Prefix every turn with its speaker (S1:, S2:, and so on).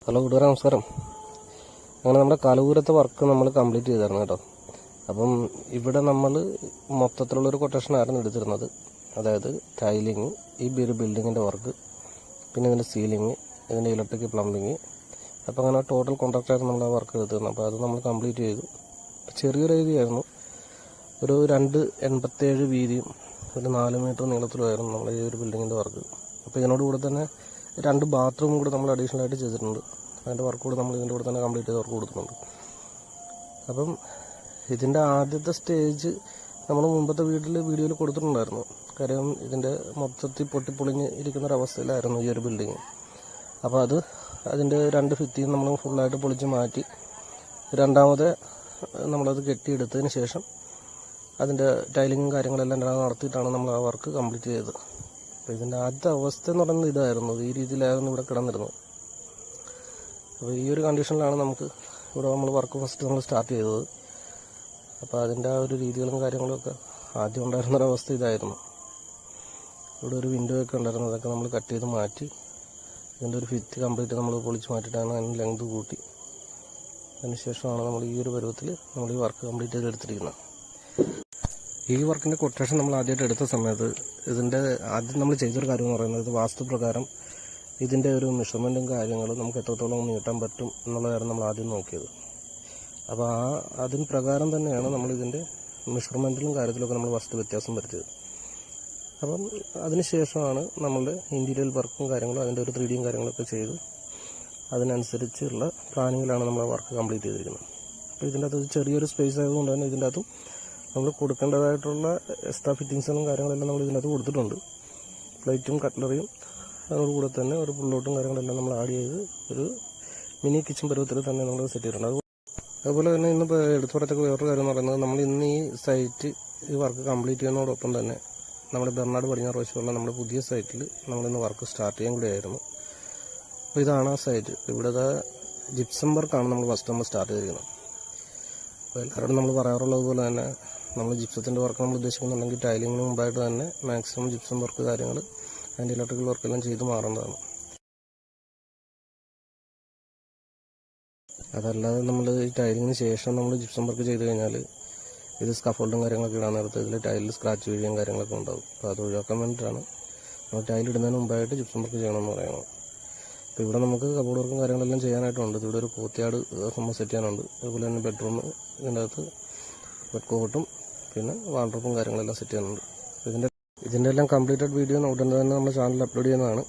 S1: Hello കൂട്ടുകാരെ, നമസ്കാരം. അങ്ങനെ നമ്മുടെ കലവൂരത്തെ വർക്ക് നമ്മൾ കംപ്ലീറ്റ് ചെയ്തായിരുന്നു കേട്ടോ. അപ്പം ഇവിടെ നമ്മൾ മൊത്തത്തിലുള്ളൊരു കൊട്ടേഷനായിരുന്നു എടുത്തിരുന്നത്. അതായത് ടൈലിങ്, ഈ ബിൽഡിങ്ങിൻ്റെ വർക്ക്, പിന്നെ ഇതിൻ്റെ സീലിങ്, ഇതിൻ്റെ ഇലക്ട്രിക് പ്ലംബിങ്. അപ്പോൾ അങ്ങനെ ടോട്ടൽ കോൺട്രാക്റ്റായിരുന്നു നമ്മൾ ആ വർക്ക് എടുത്തിരുന്നത്. അപ്പോൾ അത് നമ്മൾ കംപ്ലീറ്റ് ചെയ്തു. ചെറിയൊരു ഏരിയ ആയിരുന്നു. ഒരു 2.87 വീതിയും ഒരു 4 മീറ്റർ നീളത്തിലുമായിരുന്നു നമ്മൾ ഈ ഒരു ബിൽഡിങ്ങിൻ്റെ വർക്ക്. അപ്പോൾ ഇതിനോടുകൂടെ തന്നെ 2 ബാത്റൂം കൂടെ നമ്മൾ അഡീഷണൽ ആയിട്ട് ചെയ്തിട്ടുണ്ട്. അതിൻ്റെ വർക്ക് കൂടെ നമ്മൾ ഇതിൻ്റെ കൂടെ തന്നെ കംപ്ലീറ്റ് ചെയ്ത് വർക്ക് കൊടുക്കുന്നുണ്ട്. അപ്പം ഇതിൻ്റെ ആദ്യത്തെ സ്റ്റേജ് നമ്മൾ മുമ്പത്തെ വീഡിയോയിൽ കൊടുത്തിട്ടുണ്ടായിരുന്നു. കാര്യം ഇതിൻ്റെ മൊത്തത്തിൽ പൊട്ടിപ്പൊളിഞ്ഞ് ഇരിക്കുന്നൊരവസ്ഥയിലായിരുന്നു ഈ ഒരു ബിൽഡിങ്. അപ്പോൾ അതിൻ്റെ 2 ഭിത്തിയും നമ്മൾ ഫുള്ളായിട്ട് പൊളിച്ച് മാറ്റി രണ്ടാമത് നമ്മളത് കെട്ടിയെടുത്തതിന് ശേഷം അതിൻ്റെ ടൈലിങ്ങും കാര്യങ്ങളെല്ലാം നടത്തിയിട്ടാണ് നമ്മൾ ആ വർക്ക് കംപ്ലീറ്റ് ചെയ്തത്. അപ്പോൾ ഇതിൻ്റെ ആദ്യത്തെ അവസ്ഥ എന്ന് പറയുന്നത് ഇതായിരുന്നു. ഈ രീതിയിലായിരുന്നു ഇവിടെ കിടന്നിരുന്നത്. അപ്പോൾ ഈ ഒരു കണ്ടീഷനിലാണ് നമുക്ക് ഇവിടെ നമ്മൾ വർക്ക് ഫസ്റ്റ് നമ്മൾ സ്റ്റാർട്ട് ചെയ്തത്. അപ്പോൾ അതിൻ്റെ ആ ഒരു രീതികളും കാര്യങ്ങളൊക്കെ ആദ്യം ഉണ്ടായിരുന്നൊരവസ്ഥ ഇതായിരുന്നു. ഇവിടെ ഒരു വിൻഡോ ഒക്കെ ഉണ്ടായിരുന്നു. അതൊക്കെ നമ്മൾ കട്ട് ചെയ്ത് മാറ്റി ഇതിൻ്റെ ഒരു ഫിറ്റ് കംപ്ലീറ്റ് നമ്മൾ പൊളിച്ച് മാറ്റിയിട്ടാണ് അതിന് ലെങ്ത് കൂട്ടി. അതിനുശേഷമാണ് നമ്മൾ ഈ ഒരു പരുവത്തിൽ നമ്മൾ ഈ വർക്ക് കംപ്ലീറ്റ് ചെയ്തെടുത്തിരിക്കുന്നത്. ഈ വർക്കിൻ്റെ കൊട്ടേഷൻ നമ്മൾ ആദ്യമായിട്ട് എടുത്ത സമയത്ത് ഇതിൻ്റെ ആദ്യം നമ്മൾ ചെയ്തൊരു കാര്യം എന്ന് പറയുന്നത്, ഇത് വാസ്തുപ്രകാരം ഇതിൻ്റെ ഒരു മെഷർമെൻറ്റും കാര്യങ്ങളും നമുക്ക് എത്രത്തോളം നീട്ടാൻ പറ്റും എന്നുള്ളതായിരുന്നു നമ്മൾ ആദ്യം നോക്കിയത്. അപ്പോൾ അതിന് പ്രകാരം തന്നെയാണ് നമ്മളിതിൻ്റെ മെഷർമെൻറ്റിലും കാര്യത്തിലൊക്കെ നമ്മൾ വസ്തു വ്യത്യാസം വരുത്തിയത്. അപ്പം അതിനുശേഷമാണ് നമ്മളുടെ ഇൻറ്റീരിയൽ വർക്കും കാര്യങ്ങളും അതിൻ്റെ ഒരു 3Dയും കാര്യങ്ങളൊക്കെ ചെയ്ത് അതിനനുസരിച്ചുള്ള പ്ലാനിങ്ങിലാണ് നമ്മൾ വർക്ക് കംപ്ലീറ്റ് ചെയ്തിരിക്കുന്നത്. അപ്പോൾ ഇതിൻ്റെ അകത്ത് ചെറിയൊരു സ്പേസ് ആയതുകൊണ്ട് തന്നെ ഇതിൻ്റെ അകത്തും നമ്മൾ കൊടുക്കേണ്ടതായിട്ടുള്ള എക്സ്ട്രാ ഫിറ്റിങ്സുകളും കാര്യങ്ങളെല്ലാം നമ്മൾ ഇതിനകത്ത് കൊടുത്തിട്ടുണ്ട്. പ്ലേറ്റും കട്ട്ലറിയും അതിനോടുകൂടെ തന്നെ ഒരു പുള്ളോട്ടും കാര്യങ്ങളെല്ലാം നമ്മൾ ആഡ് ചെയ്ത് ഒരു മിനി കിച്ചൺ പരുവത്തിൽ തന്നെ നമ്മൾ സെറ്റ് ചെയ്തിട്ടുണ്ട്. അതുപോലെ തന്നെ ഇന്നിപ്പോൾ എടുത്തു പറയത്തക്ക വേറൊരു കാര്യം എന്ന് പറയുന്നത്, നമ്മൾ ഇന്ന് ഈ സൈറ്റ് ഈ വർക്ക് കംപ്ലീറ്റ് ചെയ്യുന്നതോടൊപ്പം തന്നെ നമ്മുടെ ബെർണാട് പടിഞ്ഞാറ് വശമുള്ള നമ്മുടെ പുതിയ സൈറ്റിൽ നമ്മളിന്ന് വർക്ക് സ്റ്റാർട്ട് ചെയ്യാൻ കൂടിയായിരുന്നു. അപ്പോൾ ഇതാണ് ആ സൈറ്റ്. ഇവിടുത്തെ ജിപ്സം വർക്കാണ് നമ്മൾ ഫസ്റ്റ് നമ്മൾ സ്റ്റാർട്ട് ചെയ്തിരിക്കുന്നത്. അപ്പോൾ എല്ലാവരോടും നമ്മൾ പറയാറുള്ളത് പോലെ തന്നെ നമ്മൾ ജിപ്സത്തിൻ്റെ വർക്ക് നമ്മൾ ഉദ്ദേശിക്കുന്നുണ്ടെങ്കിൽ ടൈലിങ്ങിന് മുമ്പായിട്ട് തന്നെ മാക്സിമം ജിപ്സം വർക്ക് കാര്യങ്ങൾ അതിൻ്റെ ഇലക്ട്രിക്കൽ വർക്കെല്ലാം ചെയ്ത് മാറേണ്ടതാണ്. അതല്ലാതെ നമ്മൾ ഈ ടൈലിങ്ങിന് ശേഷം നമ്മൾ ജിപ്സം വർക്ക് ചെയ്ത് കഴിഞ്ഞാൽ ഇത് സ്കഫോൾഡും കാര്യങ്ങളൊക്കെ ഇടാൻ നേരത്ത് ഇതിൽ ടൈലിൽ സ്ക്രാച്ച് വീഴുകയും കാര്യങ്ങളൊക്കെ ഉണ്ടാകും. അപ്പോൾ അത് ഒഴിവാക്കാൻ വേണ്ടിയിട്ടാണ് നമ്മൾ ടൈലിടുന്നതിന് മുമ്പായിട്ട് ജിപ്സം വർക്ക് ചെയ്യണമെന്ന് പറയുന്നത്. അപ്പോൾ ഇവിടെ നമുക്ക് കബോർഡ് വർക്കും കാര്യങ്ങളെല്ലാം ചെയ്യാനായിട്ടുണ്ട്. ഇവിടെ ഒരു കോത്തിയാട് നമ്മൾ സെറ്റ് ചെയ്യാനുണ്ട്. അതുപോലെ തന്നെ ബെഡ്റൂം, ഇതിൻ്റെ അകത്ത് ബെഡ് കോട്ടും പിന്നെ വാർഡ്രോബും കാര്യങ്ങളെല്ലാം സെറ്റ് ചെയ്യാനുണ്ട്. ഇതിൻ്റെ എല്ലാം കംപ്ലീറ്റഡ് വീഡിയോ ഉടനെ തന്നെ നമ്മുടെ ചാനലിൽ അപ്ലോഡ് ചെയ്യുന്നതാണ്.